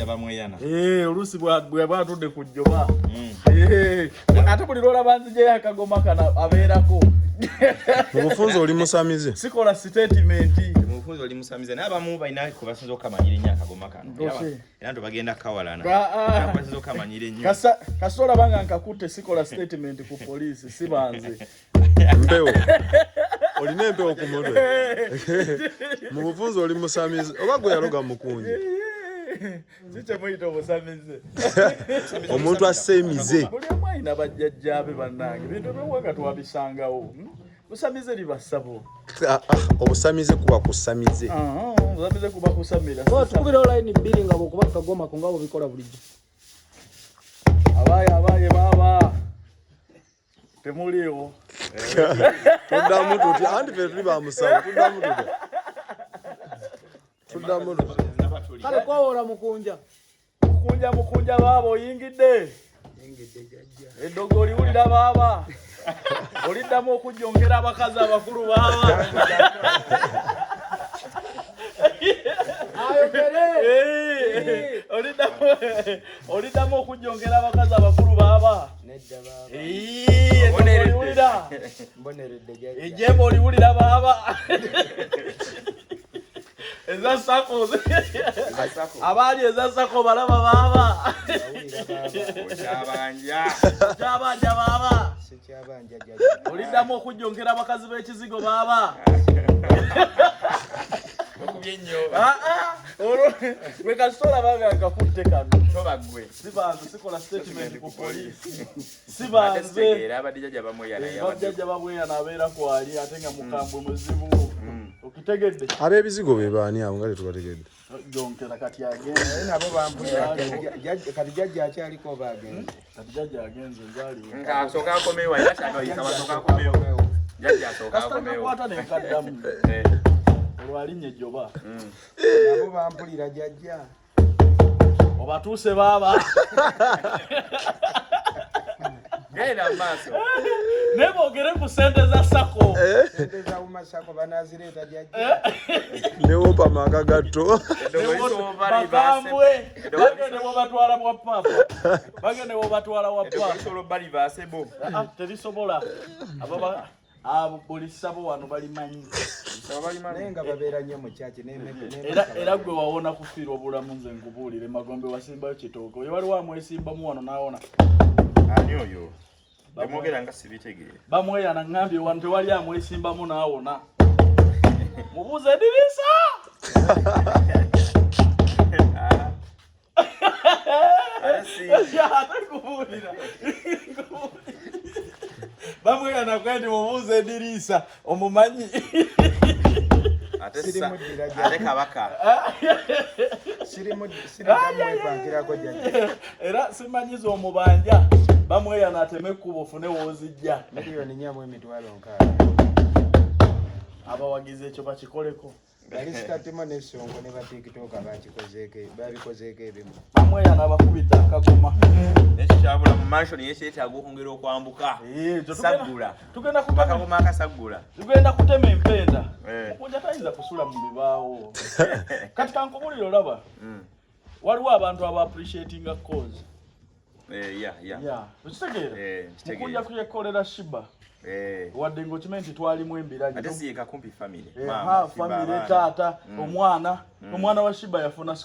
abadde bamweyana olusi bwe batudde ku jjoba ate buli lwola banzije akagoma kana abeerako Mubufunzo oli musamize sikola statement mubufunzo oli musamize n'abamu balina kubasinza okamanyira ennyo akagoma kano era ndo bagenda kawalana basinza okamanyira ennyo kasola banga nkakutte sikola statement ku poliisi sibanze mpewo olina empewo ku mutwe mubufunzo oli musamize oba gwe yaloga mukunje Siche mwito busamize omuntu asemize buli omwina bajjajjabe bannange bintu byewanga twabisangawo busamize libasabo obusamize kuba kusamize busamize kuba kusamira tukubira line bbiri nga bokuba kagoma ko ngabo bikola bulijjo abaye baba temuliwo tuddamu tuti anti fe tuli bamusawo tuddamu kale kwawola mukunja baba oyingidde eddogo oliwulira baba oliddamu okujjongera abakazi abakulu baba oliddamu okujjongera abakazi abakulu baba ejjembe oliwulira baba eza sako abali eza sako balaba baba kyabanja baba oliddamu okujjongera abakazi b'ekizigo baba gwe kasitola banga nkakutte kano sibanze sikola statement ku poliisi sibanze abadde bajjajja bamweyana abeera kwali ate nga mukambwe muzibu okitegedde ab'ebizigo be baani abo nga tetubategedde jonkera kati agenze nabo bampulira kati jjajja akyaliko bagenze kati jjajja agenze nzaaliwo ng'asooka akomewo asooka akomewo jjajja asooka akomewo kwata nenkaddamu olwalinnya ejjoba nabo bampulira jjajja obatuuse baba genda mu maaso naye boogere ku sente za sako sente zawumasako banazireeta jjajja newopa maka gatto bakambwe bagende bwobatwala bwa papa bagende bwobatwala wa papa balibaasebo terisobola abo buli ssabo wano balimanyi naye nga babeera nnyo mu kyaki era gwe wawona kufiirwa obulamu nze nkubuulire magombe wasimbayo kitooke oyo waliwo amwesimbamu wano n'awona ani oyo emwogera nga sibitegeere bamweyana ngambye wano tewali amwesimbamu n'awona mubuuze eddirisa ate kubuulira bamweyana kandi mubuuze eddirisa omumanyi ate kabaka sirimwekwangirako jjajja era simanyiza omubanja bamweyana ateme ekkubo ofune woozijja miliyoni 4,600 abawagizi ekyo bakikoleko alisikatimo n'essongo ne batikitoka babikozeeko ebimu bamweyana bakubidde akagoma ekyo kyabula mu mansion yekyetaaga okwongera okwambuka saggula akagoma akasaggula tugenda kutema empenda mukunja tayinza kusula mu bibaawo kati kankubulira olaba waliwo abantu aba appreciatinga cause okitegeera mukunja kuyekolera shiba wadde ng'okimanyi nti twalimu embiranye ate siyeka kumpi family famire taata omwana wa shiba yafuna